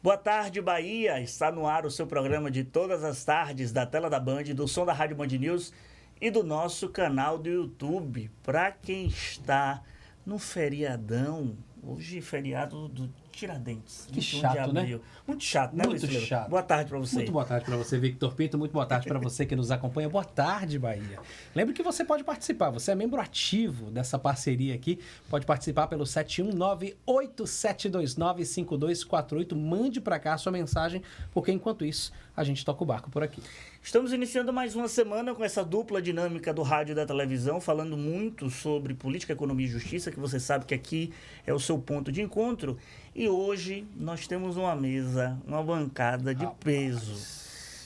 Boa tarde, Bahia. Está no ar o seu programa de todas as tardes da tela da Band, do som da Rádio Band News e do nosso canal do YouTube. Para quem está no feriadão, hoje feriado do Tiradentes. Que chato, né? Muito chato, né, Muito Luiz? chato. Boa tarde para você. Muito boa tarde para você, Victor Pinto. Muito boa tarde para você que nos acompanha. Boa tarde, Bahia. Lembre que você pode participar. Você é membro ativo dessa parceria aqui. Pode participar pelo 719-8729-5248. Mande para cá a sua mensagem, porque enquanto isso, a gente toca o barco por aqui. Estamos iniciando mais uma semana com essa dupla dinâmica do rádio e da televisão, falando muito sobre política, economia e justiça, que você sabe que aqui é o seu ponto de encontro. E hoje nós temos uma mesa, uma bancada de peso.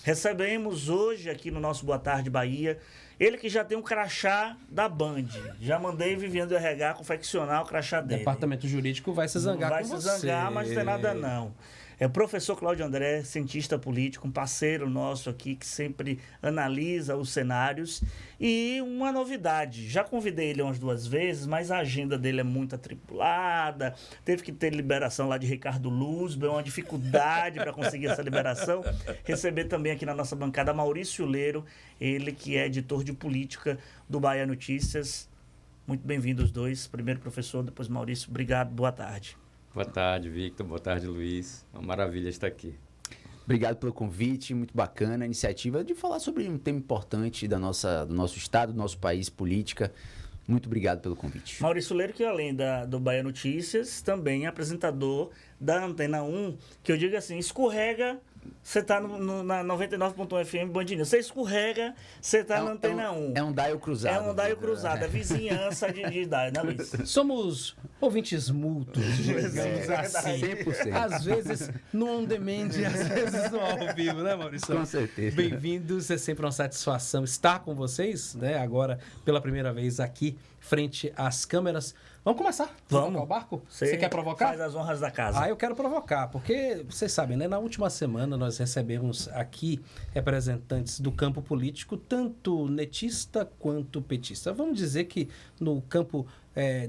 Recebemos hoje aqui no nosso Boa Tarde Bahia, ele que já tem um crachá da Band. Já mandei Viviane do RH confeccionar o crachá O dele. departamento jurídico vai se zangar com você. Vai se zangar, mas não tem nada não. É o professor Cláudio André, cientista político, um parceiro nosso aqui que sempre analisa os cenários. E uma novidade, já convidei ele umas 2 vezes, mas a agenda dele é muito atribulada, teve que ter liberação lá de Ricardo Luz, é uma dificuldade para conseguir essa liberação. Receber também aqui na nossa bancada Maurício Leiro, ele que é editor de política do Bahia Notícias. Muito bem-vindos os dois, primeiro professor, depois Maurício. Obrigado, boa tarde. Boa tarde, Victor. Boa tarde, Luiz. Uma maravilha estar aqui. Obrigado pelo convite, muito bacana a iniciativa de falar sobre um tema importante do nosso estado, do nosso país, política. Muito obrigado pelo convite. Maurício Leiro, que além do Bahia Notícias, também é apresentador da Antena 1, que eu digo assim, escorrega, você está na 99.1 FM Band News. Você escorrega, você está na Antena 1. É um dial cruzado. É um dial cruzado, é vizinhança de dial, né, Luiz? Somos ouvintes mútuos, digamos assim. 100%. Às vezes no on-demand e às vezes no ao vivo, né, Maurício? Com certeza. Bem-vindos, é sempre uma satisfação estar com vocês, né? Agora, pela primeira vez aqui, frente às câmeras. Vamos começar? Vamos. Tocar o barco? Você quer provocar? Faz as honras da casa. Eu quero provocar, porque vocês sabem, né? Na última semana nós recebemos aqui representantes do campo político, tanto netista quanto petista. Vamos dizer que no campo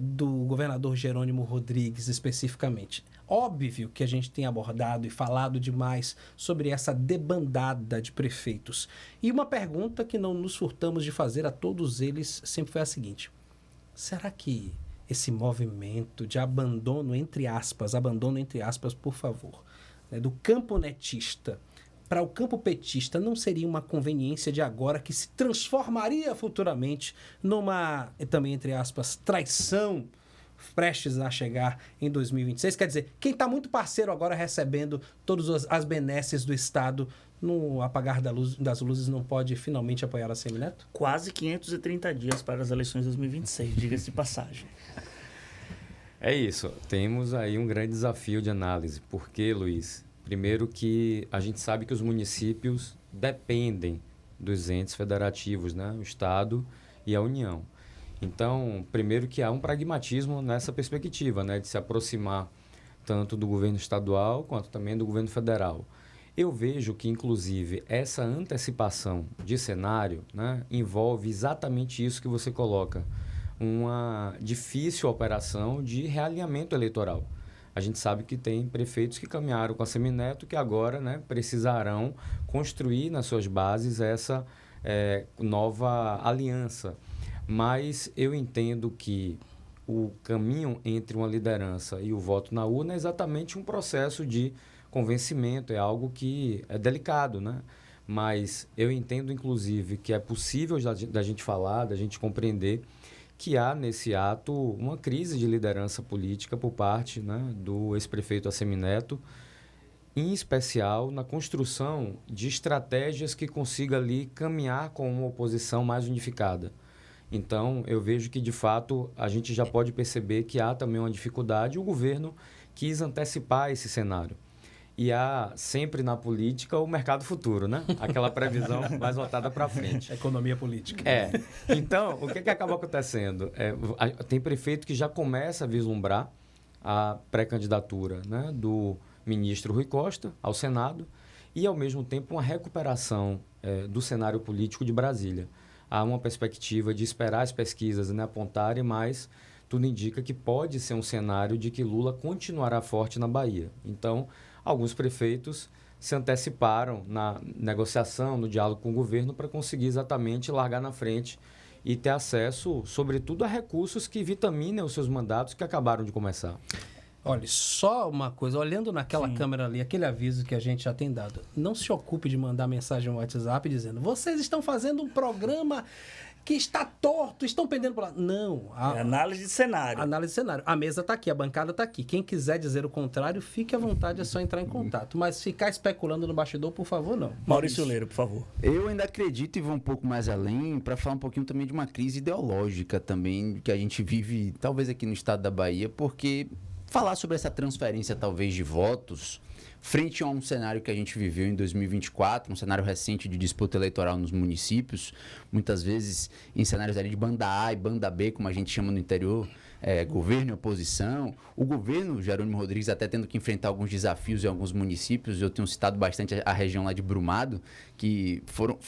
do governador Jerônimo Rodrigues especificamente. Óbvio que a gente tem abordado e falado demais sobre essa debandada de prefeitos. E uma pergunta que não nos furtamos de fazer a todos eles sempre foi a seguinte: será que esse movimento de abandono entre aspas, por favor, né, do campo netista para o campo petista não seria uma conveniência de agora que se transformaria futuramente numa, também entre aspas, traição prestes a chegar em 2026? Quer dizer, quem está muito parceiro agora recebendo todas as benesses do Estado no apagar das luzes não pode finalmente apoiar a Semineto? Quase 530 dias para as eleições de 2026, diga-se de passagem. É isso. Temos aí um grande desafio de análise. Por quê, Luiz? Primeiro que a gente sabe que os municípios dependem dos entes federativos, né? O Estado e a União. Então, primeiro que há um pragmatismo nessa perspectiva, né? De se aproximar tanto do governo estadual quanto também do governo federal. Eu vejo que, inclusive, essa antecipação de cenário, né, envolve exatamente isso que você coloca, uma difícil operação de realinhamento eleitoral. A gente sabe que tem prefeitos que caminharam com a Semineto que agora, né, precisarão construir nas suas bases essa nova aliança. Mas eu entendo que o caminho entre uma liderança e o voto na urna é exatamente um processo de convencimento, é algo que é delicado, né? Mas eu entendo, inclusive, que é possível da gente falar, da gente compreender que há nesse ato uma crise de liderança política por parte, né, do ex-prefeito Assemineto, em especial na construção de estratégias que consiga ali caminhar com uma oposição mais unificada. Então, eu vejo que, de fato, a gente já pode perceber que há também uma dificuldade. O governo quis antecipar esse cenário. E há sempre na política o mercado futuro, né? Aquela previsão mais voltada para frente. Economia política. Então, o que acaba acontecendo? Tem prefeito que já começa a vislumbrar a pré-candidatura, né, do ministro Rui Costa ao Senado e, ao mesmo tempo, uma recuperação do cenário político de Brasília. Há uma perspectiva de esperar as pesquisas, né, apontarem, mas tudo indica que pode ser um cenário de que Lula continuará forte na Bahia. Então, alguns prefeitos se anteciparam na negociação, no diálogo com o governo, para conseguir exatamente largar na frente e ter acesso, sobretudo, a recursos que vitaminem os seus mandatos que acabaram de começar. Olha, só uma coisa, olhando naquela câmera ali, aquele aviso que a gente já tem dado, não se ocupe de mandar mensagem no WhatsApp dizendo: vocês estão fazendo um programa que está torto, estão pendendo para lá. Não. É análise de cenário. Análise de cenário. A mesa está aqui, a bancada está aqui. Quem quiser dizer o contrário, fique à vontade, é só entrar em contato. Mas ficar especulando no bastidor, por favor, não. Maurício Leiro, por favor. Eu ainda acredito e vou um pouco mais além para falar um pouquinho também de uma crise ideológica também que a gente vive, talvez aqui no estado da Bahia, porque falar sobre essa transferência talvez de votos frente a um cenário que a gente viveu em 2024, um cenário recente de disputa eleitoral nos municípios, muitas vezes em cenários ali de banda A e banda B, como a gente chama no interior, governo e oposição. O governo, Jerônimo Rodrigues, até tendo que enfrentar alguns desafios em alguns municípios. Eu tenho citado bastante a região lá de Brumado, que foram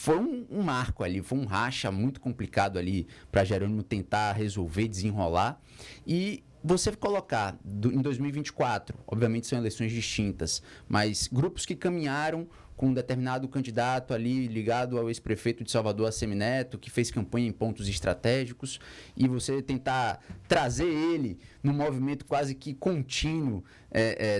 um marco ali, foi um racha muito complicado ali para Jerônimo tentar resolver, desenrolar. E você colocar em 2024, obviamente são eleições distintas, mas grupos que caminharam com um determinado candidato ali ligado ao ex-prefeito de Salvador, Assemineto, que fez campanha em pontos estratégicos, e você tentar trazer ele num movimento quase que contínuo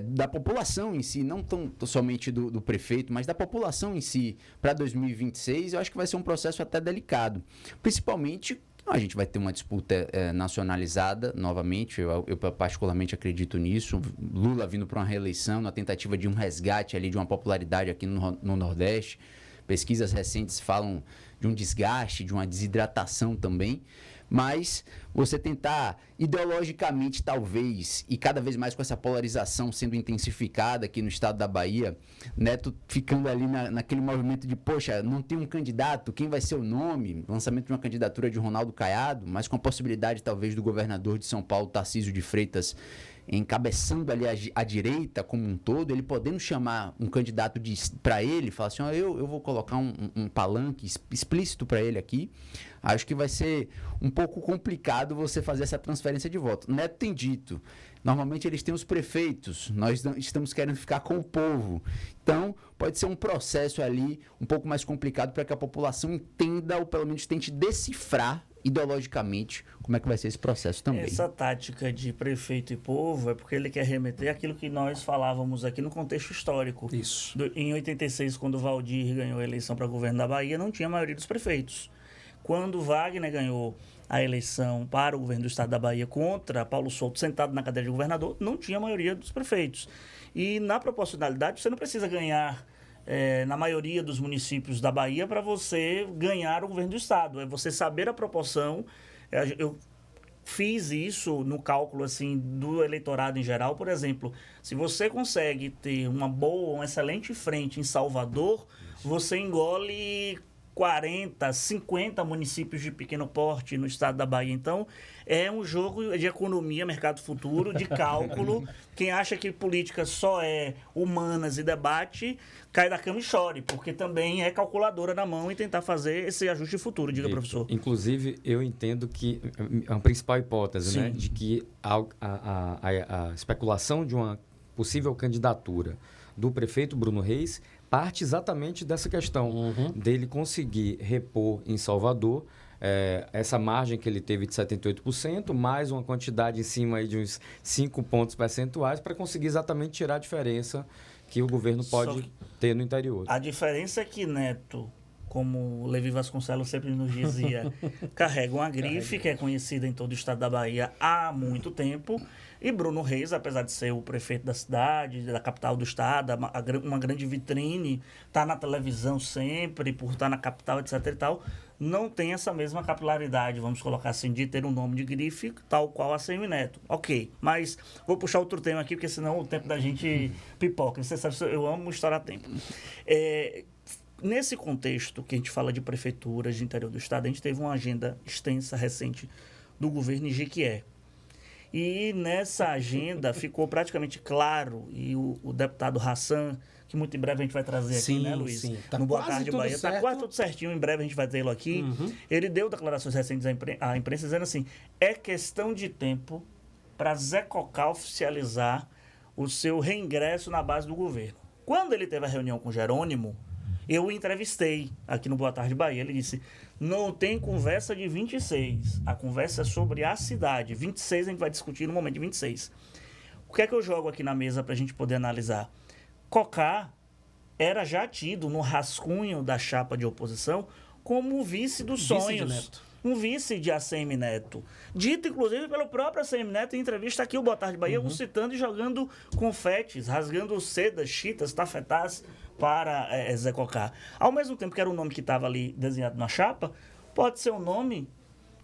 da população em si, não tão somente do prefeito, mas da população em si, para 2026, eu acho que vai ser um processo até delicado, principalmente. A gente vai ter uma disputa nacionalizada novamente, eu particularmente acredito nisso. Lula vindo para uma reeleição, na tentativa de um resgate ali de uma popularidade aqui no Nordeste. Pesquisas recentes falam de um desgaste, de uma desidratação também. Mas você tentar ideologicamente, talvez, e cada vez mais com essa polarização sendo intensificada aqui no estado da Bahia, Neto ficando ali naquele movimento de, poxa, não tem um candidato, quem vai ser o nome? Lançamento de uma candidatura de Ronaldo Caiado, mas com a possibilidade, talvez, do governador de São Paulo, Tarcísio de Freitas, encabeçando ali a direita como um todo, ele podendo chamar um candidato para ele, falar assim, eu vou colocar um palanque explícito para ele aqui. Acho que vai ser um pouco complicado você fazer essa transferência de voto. Neto tem dito, normalmente eles têm os prefeitos, nós estamos querendo ficar com o povo. Então, pode ser um processo ali um pouco mais complicado para que a população entenda, ou pelo menos tente decifrar ideologicamente como é que vai ser esse processo também. Essa tática de prefeito e povo é porque ele quer remeter àquilo que nós falávamos aqui no contexto histórico. Isso. Em 86, quando o Valdir ganhou a eleição para governo da Bahia, não tinha a maioria dos prefeitos. Quando Wagner ganhou a eleição para o governo do estado da Bahia contra Paulo Souto, sentado na cadeira de governador, não tinha a maioria dos prefeitos. E na proporcionalidade, você não precisa ganhar na maioria dos municípios da Bahia para você ganhar o governo do estado. É você saber a proporção. Eu fiz isso no cálculo assim do eleitorado em geral. Por exemplo, se você consegue ter uma excelente frente em Salvador, você engole 40, 50 municípios de pequeno porte no estado da Bahia. Então, é um jogo de economia, mercado futuro, de cálculo. Quem acha que política só é humanas e debate, cai da cama e chore, porque também é calculadora na mão e tentar fazer esse ajuste futuro. Diga, professor. Inclusive, eu entendo que a principal hipótese, né, de que a especulação de uma possível candidatura do prefeito Bruno Reis parte exatamente dessa questão dele conseguir repor em Salvador essa margem que ele teve de 78%, mais uma quantidade em cima aí de uns 5 pontos percentuais para conseguir exatamente tirar a diferença que o governo pode ter no interior. A diferença é que Neto, como o Levi Vasconcelos sempre nos dizia, carrega uma grife que é conhecida em todo o estado da Bahia há muito tempo. E Bruno Reis, apesar de ser o prefeito da cidade, da capital do estado, uma grande vitrine, está na televisão sempre, por estar na capital, etc. e tal, não tem essa mesma capilaridade, vamos colocar assim, de ter um nome de grife, tal qual a Assemineto. Ok, mas vou puxar outro tema aqui, porque senão o tempo da gente pipoca. Você sabe, eu amo estourar tempo. Nesse contexto que a gente fala de prefeituras de interior do estado, a gente teve uma agenda extensa, recente, do governo em Jequié. E nessa agenda ficou praticamente claro, e o deputado Hassan, que muito em breve a gente vai trazer aqui, né, Luiz? Sim, no Boa Tarde Bahia. Está quase tudo certinho, em breve a gente vai tê-lo aqui. Ele deu declarações recentes à imprensa dizendo assim, é questão de tempo para Zé Cocá oficializar o seu reingresso na base do governo. Quando ele teve a reunião com Jerônimo, eu o entrevistei aqui no Boa Tarde Bahia. Ele disse, não tem conversa de 26, a conversa é sobre a cidade. 26 a gente vai discutir no momento de 26. O que é que eu jogo aqui na mesa para a gente poder analisar? Cocá era já tido no rascunho da chapa de oposição como o vice dos sonhos. Um vice de ACM Neto. Dito, inclusive, pelo próprio ACM Neto em entrevista aqui, o Boa Tarde Bahia, o citando e jogando confetes, rasgando sedas, chitas, tafetás para Zé Cocá. Ao mesmo tempo que era um nome que estava ali desenhado na chapa, pode ser um nome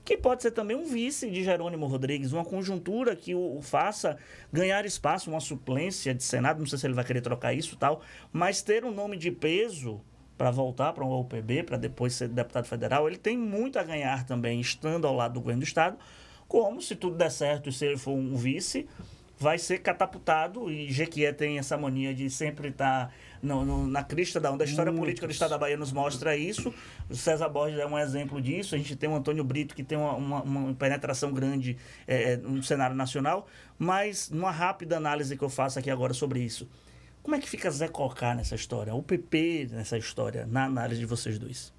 que pode ser também um vice de Jerônimo Rodrigues, uma conjuntura que o faça ganhar espaço, uma suplência de Senado, não sei se ele vai querer trocar isso e tal, mas ter um nome de peso para voltar para um UPB, para depois ser deputado federal, ele tem muito a ganhar também, estando ao lado do governo do Estado, como, se tudo der certo e se ele for um vice, vai ser catapultado, e Jequié tem essa mania de sempre estar na crista da onda. A história política do Estado da Bahia nos mostra isso. O César Borges é um exemplo disso. A gente tem o Antônio Brito, que tem uma penetração grande no cenário nacional. Mas, numa rápida análise que eu faço aqui agora sobre isso, como é que fica Zé Cocá nessa história? O PP nessa história, na análise de vocês dois?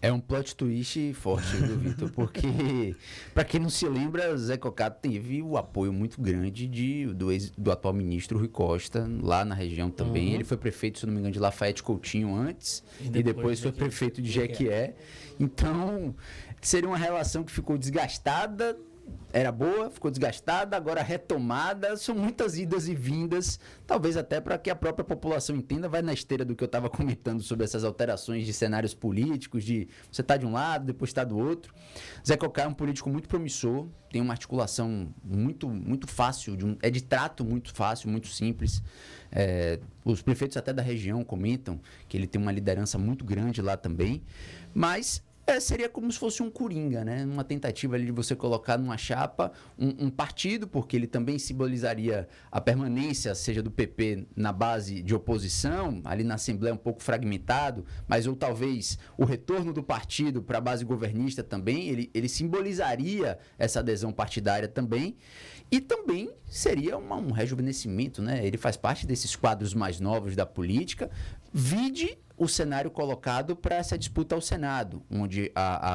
É um plot twist forte, viu, Vitor? Porque, para quem não se lembra, Zé Cocá teve o apoio muito grande do atual ministro Rui Costa, lá na região também. Ele foi prefeito, se não me engano, de Lafayette Coutinho antes, e depois foi prefeito de Jequié. Então, seria uma relação que ficou desgastada. Era boa, ficou desgastada, agora retomada. São muitas idas e vindas, talvez até para que a própria população entenda, vai na esteira do que eu estava comentando sobre essas alterações de cenários políticos, de você tá de um lado, depois está do outro. Zé Cocá é um político muito promissor, tem uma articulação muito, muito fácil, de trato muito fácil, muito simples. Os prefeitos até da região comentam que ele tem uma liderança muito grande lá também, mas seria como se fosse um coringa, né? Uma tentativa ali de você colocar numa chapa um partido, porque ele também simbolizaria a permanência, seja do PP na base de oposição, ali na Assembleia um pouco fragmentado, mas ou talvez o retorno do partido para a base governista também, ele simbolizaria essa adesão partidária também, e também seria um rejuvenescimento, né? Ele faz parte desses quadros mais novos da política, vide o cenário colocado para essa disputa ao Senado, onde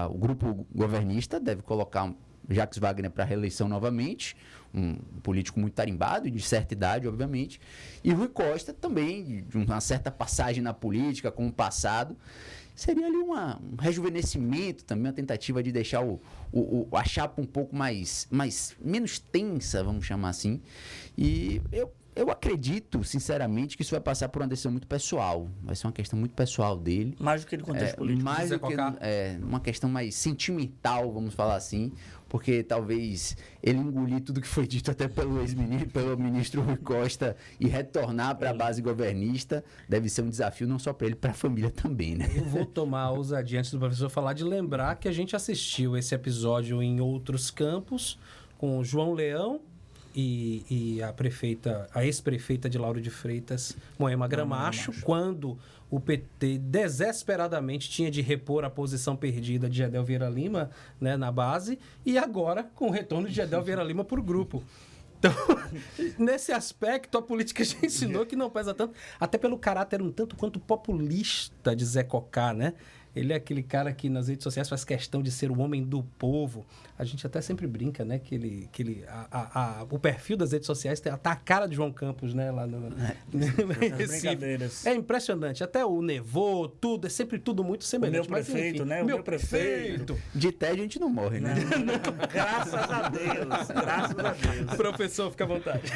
o grupo governista deve colocar Jacques Wagner para reeleição novamente, um político muito tarimbado e de certa idade, obviamente, e Rui Costa também, de uma certa passagem na política, com o passado. Seria ali um rejuvenescimento também, uma tentativa de deixar a chapa um pouco menos tensa, vamos chamar assim. E eu acredito, sinceramente, que isso vai passar por uma decisão muito pessoal. Vai ser uma questão muito pessoal dele. Mais do que de contexto político. Mais do que uma questão mais sentimental, vamos falar assim. Porque talvez ele engolir tudo que foi dito até pelo ministro Rui Costa e retornar para a base governista deve ser um desafio não só para ele, para a família também, né? Eu vou tomar a ousadia antes do professor falar de lembrar que a gente assistiu esse episódio em outros campos com o João Leão e a ex-prefeita de Lauro de Freitas, Moema Gramacho, quando o PT desesperadamente tinha de repor a posição perdida de Gedel Vieira Lima, né, na base, e agora com o retorno de Gedel Vieira Lima para o grupo. Então, nesse aspecto, a política já ensinou que não pesa tanto, até pelo caráter um tanto quanto populista de Zé Cocá, né? Ele é aquele cara que nas redes sociais faz questão de ser o homem do povo. A gente até sempre brinca, né? Que o perfil das redes sociais tá a cara de João Campos, né? Lá no brincadeiras. É impressionante. Até o Nevô, tudo, é sempre tudo muito semelhante. O meu prefeito, né? O meu prefeito. De tédio a gente não morre, né? Graças a Deus. Graças a Deus. Professor, fica à vontade.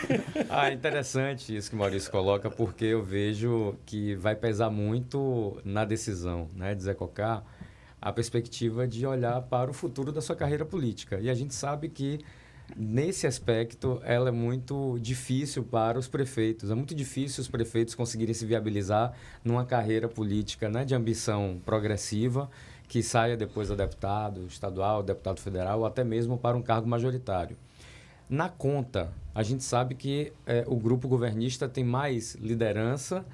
Interessante isso que o Maurício coloca, porque eu vejo que vai pesar muito na decisão, né, de Zé Cocá, a perspectiva de olhar para o futuro da sua carreira política. E a gente sabe que, nesse aspecto, ela é muito difícil para os prefeitos. É muito difícil os prefeitos conseguirem se viabilizar numa carreira política, né, de ambição progressiva, que saia depois a deputado estadual, deputado federal, ou até mesmo para um cargo majoritário. Na conta, a gente sabe que o grupo governista tem mais liderança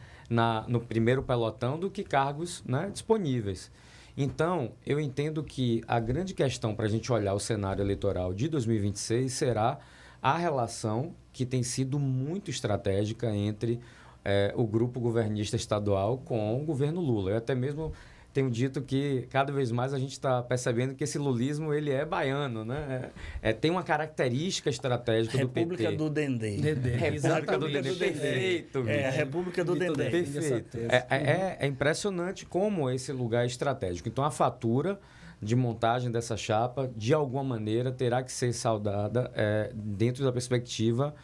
no primeiro pelotão do que cargos, né, disponíveis. Então, eu entendo que a grande questão para a gente olhar o cenário eleitoral de 2026 será a relação que tem sido muito estratégica entre o grupo governista estadual com o governo Lula. Eu até mesmo tenho dito que cada vez mais a gente está percebendo que esse lulismo ele é baiano, né? Tem uma característica estratégica República do PT. do Dendê. República do Dendê. Perfeito. A República do Dendê. Perfeito. É impressionante como esse lugar é estratégico. Então, a fatura de montagem dessa chapa, de alguma maneira, terá que ser saudada dentro da perspectiva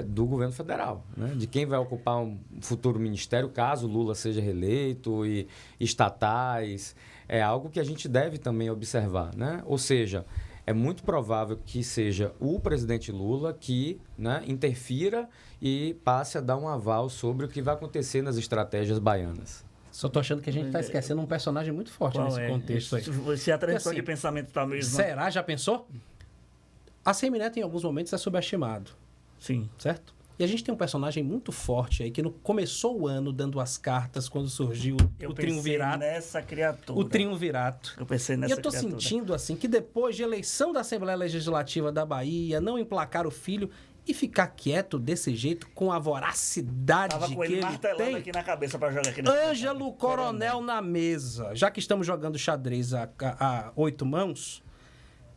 do governo federal, né? De quem vai ocupar um futuro ministério, caso Lula seja reeleito, e estatais. É algo que a gente deve também observar, né? Ou seja, é muito provável que seja o presidente Lula que, né, interfira e passe a dar um aval sobre o que vai acontecer nas estratégias baianas. Só tô achando que a gente está esquecendo um personagem muito forte nesse contexto aí. Se a transição assim, de pensamento está mesmo... Será? Já pensou? A Semineto, em alguns momentos, é subestimado. Sim. Certo? E a gente tem um personagem muito forte aí, que começou o ano dando as cartas quando surgiu o triunvirato. Nessa criatura. O triunvirato. Eu pensei nessa E eu tô sentindo, assim, que depois de eleição da Assembleia Legislativa da Bahia, não emplacar o filho e ficar quieto desse jeito, com a voracidade Tava com que ele ele martelando tem. aqui na cabeça para jogar aqui. Ângelo Coronel na mesa. Já que estamos jogando xadrez a 8 mãos,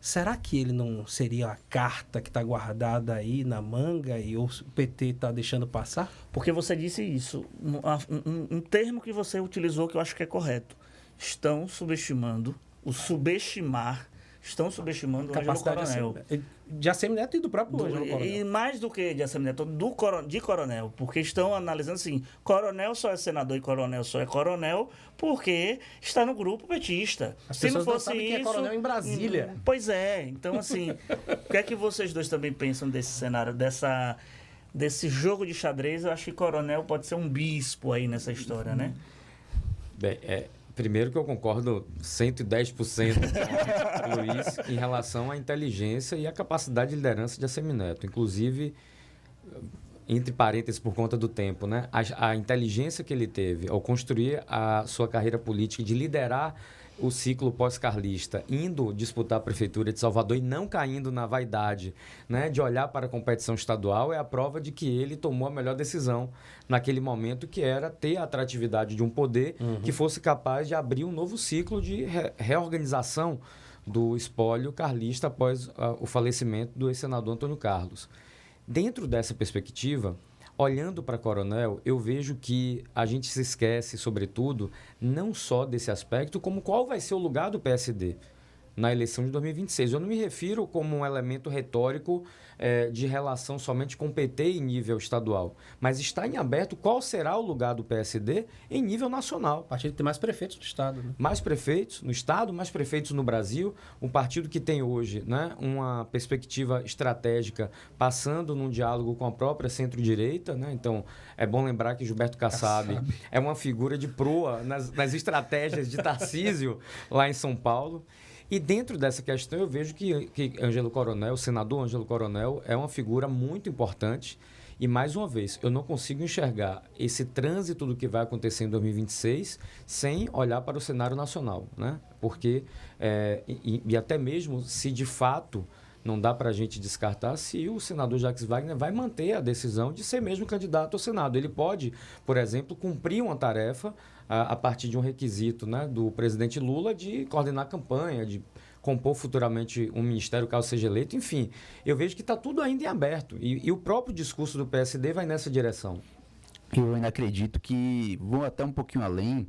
será que ele não seria a carta que está guardada aí na manga e o PT está deixando passar? Porque você disse isso. Um termo que você utilizou que eu acho que é correto. Estão subestimando, estão subestimando o Ângelo Coronel. De Assemineto e do próprio Ângelo Coronel. E mais do que de Assemineto, de Coronel. Porque estão analisando assim, Coronel só é senador e Coronel só é Coronel porque está no grupo petista. As Se não pessoas fosse sabem isso... quem é Coronel em Brasília. Pois é. Então, assim, o que é que vocês dois também pensam desse cenário, desse jogo de xadrez? Eu acho que Coronel pode ser um bispo aí nessa história, né? Bem, primeiro que eu concordo 110% com o Luiz em relação à inteligência e à capacidade de liderança de Assemineto. Inclusive, entre parênteses, por conta do tempo, né? A inteligência que ele teve ao construir a sua carreira política, de liderar o ciclo pós-carlista, indo disputar a prefeitura de Salvador e não caindo na vaidade, né, de olhar para a competição estadual, é a prova de que ele tomou a melhor decisão naquele momento, que era ter a atratividade de um poder que fosse capaz de abrir um novo ciclo de reorganização do espólio carlista após o falecimento do ex-senador Antônio Carlos. Dentro dessa perspectiva, olhando para Coronel, eu vejo que a gente se esquece, sobretudo, não só desse aspecto, como qual vai ser o lugar do PSD na eleição de 2026. Eu não me refiro como um elemento retórico de relação somente com o PT em nível estadual, mas está em aberto qual será o lugar do PSD em nível nacional. O partido tem mais prefeitos no Estado, né? Mais prefeitos no Estado, mais prefeitos no Brasil. Um partido que tem hoje, né, uma perspectiva estratégica passando num diálogo com a própria centro-direita, né? Então, é bom lembrar que Gilberto Kassab é uma figura de proa nas estratégias de Tarcísio lá em São Paulo. E dentro dessa questão eu vejo que Ângelo Coronel, o senador Ângelo Coronel, é uma figura muito importante. E, mais uma vez, eu não consigo enxergar esse trânsito do que vai acontecer em 2026 sem olhar para o cenário nacional, né? Porque, e até mesmo se de fato não dá para a gente descartar se o senador Jacques Wagner vai manter a decisão de ser mesmo candidato ao Senado. Ele pode, por exemplo, cumprir uma tarefa a partir de um requisito, né, do presidente Lula de coordenar a campanha, de compor futuramente um ministério caso seja eleito. Enfim, eu vejo que está tudo ainda em aberto. E o próprio discurso do PSD vai nessa direção. Eu ainda acredito que vou até um pouquinho além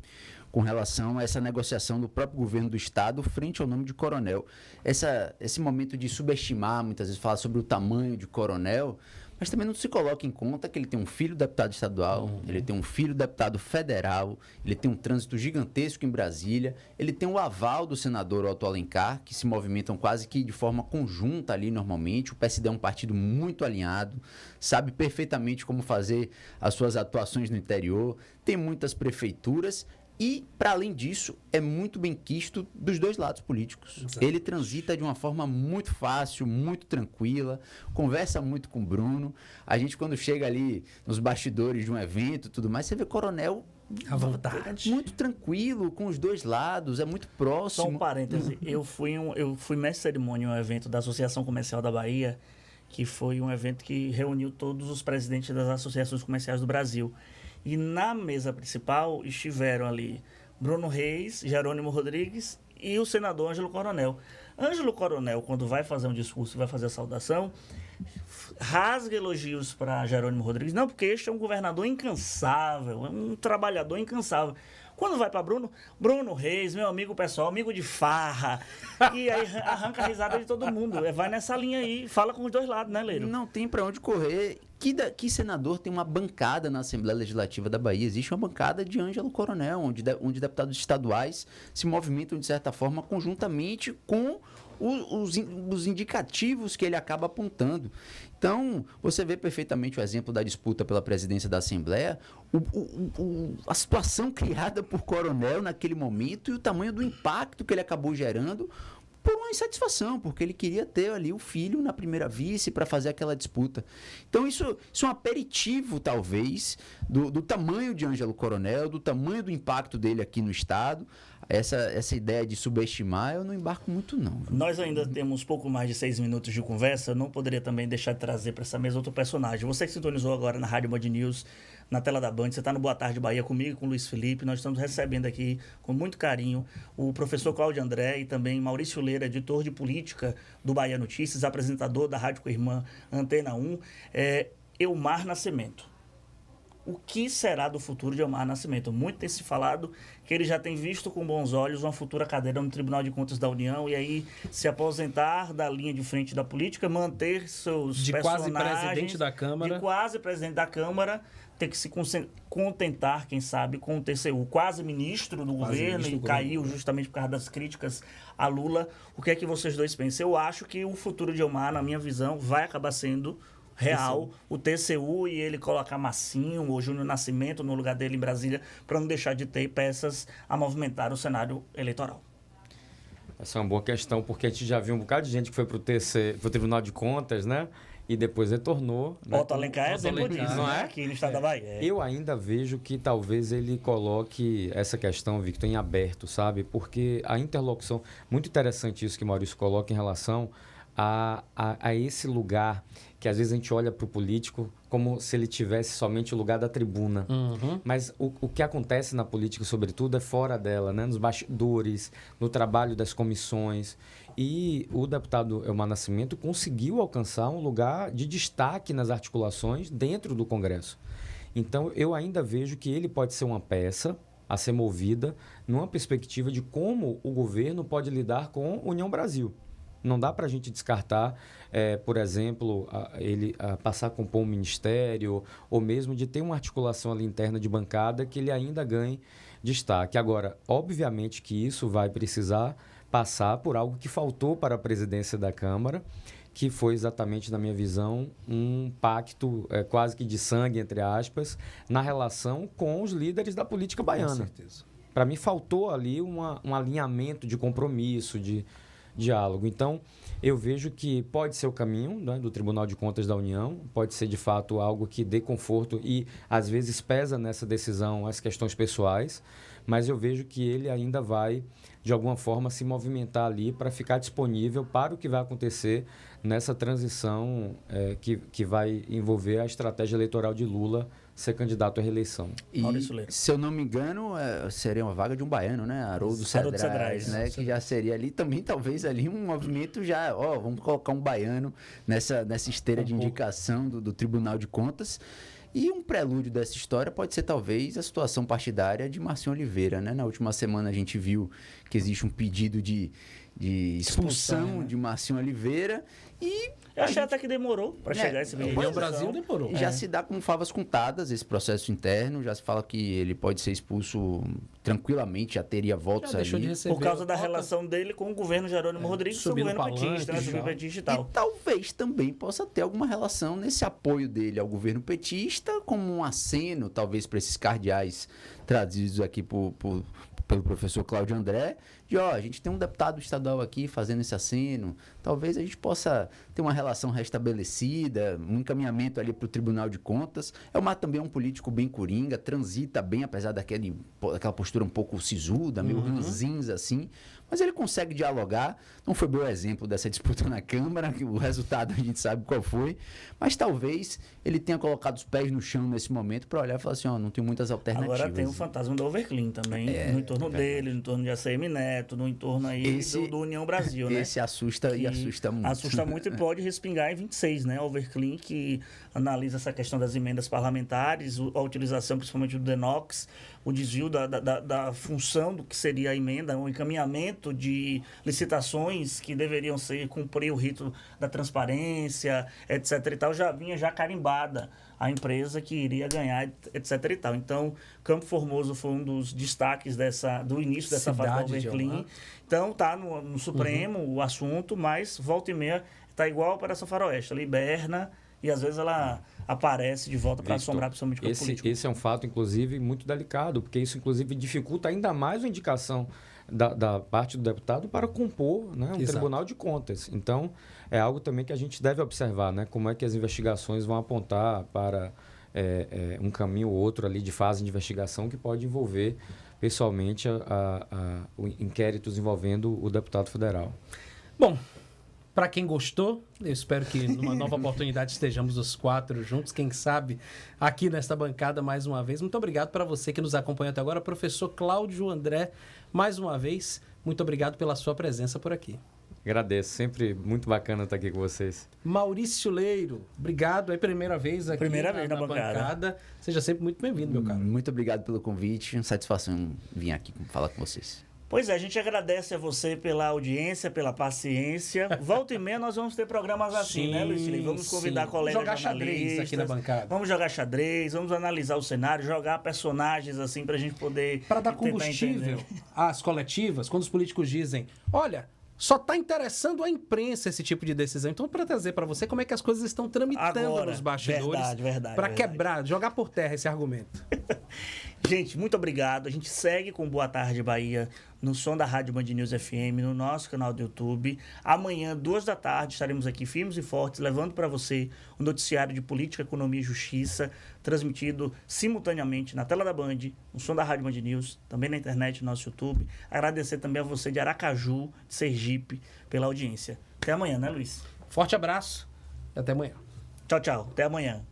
com relação a essa negociação do próprio governo do Estado frente ao nome de Coronel. Esse momento de subestimar, muitas vezes, falar sobre o tamanho de Coronel, mas também não se coloca em conta que ele tem um filho deputado estadual, ele tem um filho deputado federal, ele tem um trânsito gigantesco em Brasília, ele tem o aval do senador Otto Alencar, que se movimentam quase que de forma conjunta ali normalmente. O PSD é um partido muito alinhado, sabe perfeitamente como fazer as suas atuações no interior, tem muitas prefeituras. E, para além disso, é muito bem quisto dos dois lados políticos. Exato. Ele transita de uma forma muito fácil, muito tranquila, conversa muito com o Bruno. A gente, quando chega ali nos bastidores de um evento e tudo mais, você vê Coronel à vontade, muito tranquilo, com os dois lados, é muito próximo. Só um parêntese, eu fui mestre de cerimônia em um evento da Associação Comercial da Bahia, que foi um evento que reuniu todos os presidentes das associações comerciais do Brasil. E na mesa principal estiveram ali Bruno Reis, Jerônimo Rodrigues e o senador Ângelo Coronel. Ângelo Coronel, quando vai fazer um discurso, vai fazer a saudação, rasga elogios para Jerônimo Rodrigues. Não, porque este é um governador incansável, é um trabalhador incansável. Quando vai para Bruno Reis, meu amigo pessoal, amigo de farra, e aí arranca a risada de todo mundo. Vai nessa linha aí, fala com os dois lados, né, Leiro? Não tem para onde correr. Que senador tem uma bancada na Assembleia Legislativa da Bahia? Existe uma bancada de Ângelo Coronel, onde deputados estaduais se movimentam, de certa forma, conjuntamente com os indicativos que ele acaba apontando. Então, você vê perfeitamente o exemplo da disputa pela presidência da Assembleia, a situação criada por Coronel naquele momento e o tamanho do impacto que ele acabou gerando por uma insatisfação, porque ele queria ter ali o filho na primeira vice para fazer aquela disputa. Então, isso é um aperitivo, talvez, do tamanho de Ângelo Coronel, do tamanho do impacto dele aqui no Estado. Essa ideia de subestimar, eu não embarco muito, não. Nós ainda temos pouco mais de 6 minutos de conversa. Eu não poderia também deixar de trazer para essa mesa outro personagem. Você que sintonizou agora na Rádio Band News, na tela da Band, você está no Boa Tarde Bahia comigo e com o Luiz Felipe. Nós estamos recebendo aqui, com muito carinho, o professor Cláudio André e também Maurício Leira, editor de política do Bahia Notícias, apresentador da Rádio Coirmã Antena 1, Elmar Nascimento. O que será do futuro de Elmar Nascimento? Muito tem se falado que ele já tem visto com bons olhos uma futura cadeira no Tribunal de Contas da União e aí se aposentar da linha de frente da política, manter seus de personagens... quase presidente da Câmara. De quase presidente da Câmara, ter que se contentar, quem sabe, com o TCU, quase ministro do governo, e caiu justamente por causa das críticas a Lula. O que é que vocês dois pensam? Eu acho que o futuro de Elmar, na minha visão, vai acabar sendo... real, o TCU e ele colocar Massinho ou Júnior Nascimento no lugar dele em Brasília para não deixar de ter peças a movimentar o cenário eleitoral. Essa é uma boa questão, porque a gente já viu um bocado de gente que foi para o Tribunal de Contas, né? E depois retornou. Né? Otto Alencar é exemplo disso, não é? Aqui no estado da Bahia. Eu ainda vejo que talvez ele coloque essa questão, Victor, em aberto, sabe? Porque a interlocução... Muito interessante isso que o Maurício coloca em relação a esse lugar que às vezes a gente olha para o político como se ele tivesse somente o lugar da tribuna. Uhum. Mas o que acontece na política, sobretudo, é fora dela, né? Nos bastidores, no trabalho das comissões. E o deputado Elmar Nascimento conseguiu alcançar um lugar de destaque nas articulações dentro do Congresso. Então, eu ainda vejo que ele pode ser uma peça a ser movida numa perspectiva de como o governo pode lidar com a União Brasil. Não dá para a gente descartar, por exemplo, ele passar a compor um ministério ou mesmo de ter uma articulação ali interna de bancada que ele ainda ganhe destaque. Agora, obviamente que isso vai precisar passar por algo que faltou para a presidência da Câmara, que foi exatamente, na minha visão, um pacto quase que de sangue, entre aspas, na relação com os líderes da política baiana. Com certeza. Para mim, faltou ali um alinhamento de compromisso, de diálogo. Então, eu vejo que pode ser o caminho, né, do Tribunal de Contas da União, pode ser, de fato, algo que dê conforto e, às vezes, pesa nessa decisão as questões pessoais, mas eu vejo que ele ainda vai, de alguma forma, se movimentar ali para ficar disponível para o que vai acontecer nessa transição que vai envolver a estratégia eleitoral de Lula ser candidato à reeleição. E, se eu não me engano, seria uma vaga de um baiano, né? Haroldo Cedrais, né? Que já seria ali também, talvez, ali um movimento já, vamos colocar um baiano nessa esteira de indicação do Tribunal de Contas. E um prelúdio dessa história pode ser, talvez, a situação partidária de Marcinho Oliveira, né? Na última semana a gente viu que existe um pedido de expulsão, né, de Marcinho Oliveira e... Eu achei até que demorou para chegar esse vídeo. No Brasil demorou. Já se dá como favas contadas esse processo interno, já se fala que ele pode ser expulso tranquilamente, já teria votos já ali. Por causa da relação dele com o governo Jerônimo Rodrigues, o governo petista, né? Subpetista e tal. E talvez também possa ter alguma relação nesse apoio dele ao governo petista, como um aceno, talvez, para esses cardeais trazidos aqui pelo professor Cláudio André, de a gente tem um deputado estadual aqui fazendo esse aceno, talvez a gente possa ter uma relação restabelecida, um encaminhamento ali para o Tribunal de Contas. Elmar também é um político bem coringa, transita bem, apesar daquela postura um pouco sisuda, meio ranzinza assim, mas ele consegue dialogar. Não foi bom exemplo dessa disputa na Câmara, que o resultado a gente sabe qual foi, mas talvez ele tenha colocado os pés no chão nesse momento para olhar e falar assim, não tem muitas alternativas. Agora tem o fantasma do Overclean também, no entorno dele, no entorno de ACM Neto, no entorno aí do União Brasil, né? Esse assusta e assusta muito. Assusta muito e pode respingar em 26, né? Overclean, que analisa essa questão das emendas parlamentares, a utilização principalmente do DENOX, o desvio da função do que seria a emenda, o encaminhamento de licitações que deveriam cumprir o rito da transparência, etc. e tal, já vinha carimbada a empresa que iria ganhar, etc. e tal. Então, Campo Formoso foi um dos destaques do início dessa fase do Overclean. Então, está no Supremo o assunto, mas volta e meia está igual a Operação Faroeste. Ela hiberna e às vezes ela aparece de volta para assombrar principalmente o campo político. Esse é um fato, inclusive, muito delicado, porque isso, inclusive, dificulta ainda mais a indicação da parte do deputado para compor, né, um Tribunal de Contas. Então, é algo também que a gente deve observar, né, como é que as investigações vão apontar para um caminho ou outro ali de fase de investigação que pode envolver, pessoalmente, inquéritos envolvendo o deputado federal. Bom, para quem gostou, eu espero que numa nova oportunidade estejamos os 4 juntos, quem sabe aqui nesta bancada mais uma vez. Muito obrigado para você que nos acompanha até agora, professor Cláudio André, mais uma vez, muito obrigado pela sua presença por aqui. Agradeço, sempre muito bacana estar aqui com vocês. Maurício Leiro, obrigado, é a primeira vez aqui na bancada. Seja sempre muito bem-vindo, meu caro. Muito obrigado pelo convite, satisfação vir aqui falar com vocês. Pois é, a gente agradece a você pela audiência, pela paciência. Volta e meia nós vamos ter programas assim, né, Luiz Felipe? Vamos convidar colegas jogar xadrez aqui na bancada. Vamos jogar xadrez, vamos analisar o cenário, jogar personagens assim pra gente poder... Para dar combustível às coletivas, quando os políticos dizem, olha, só está interessando a imprensa esse tipo de decisão. Então, para trazer para você como é que as coisas estão tramitando agora, nos bastidores. Para quebrar, jogar por terra esse argumento. Gente, muito obrigado. A gente segue com Boa Tarde Bahia no som da Rádio Band News FM, no nosso canal do YouTube. Amanhã, 14h, estaremos aqui firmes e fortes, levando para você o noticiário de política, economia e justiça, transmitido simultaneamente na tela da Band, no som da Rádio Band News, também na internet, no nosso YouTube. Agradecer também a você de Aracaju, de Sergipe, pela audiência. Até amanhã, né, Luiz? Forte abraço e até amanhã. Tchau, tchau. Até amanhã.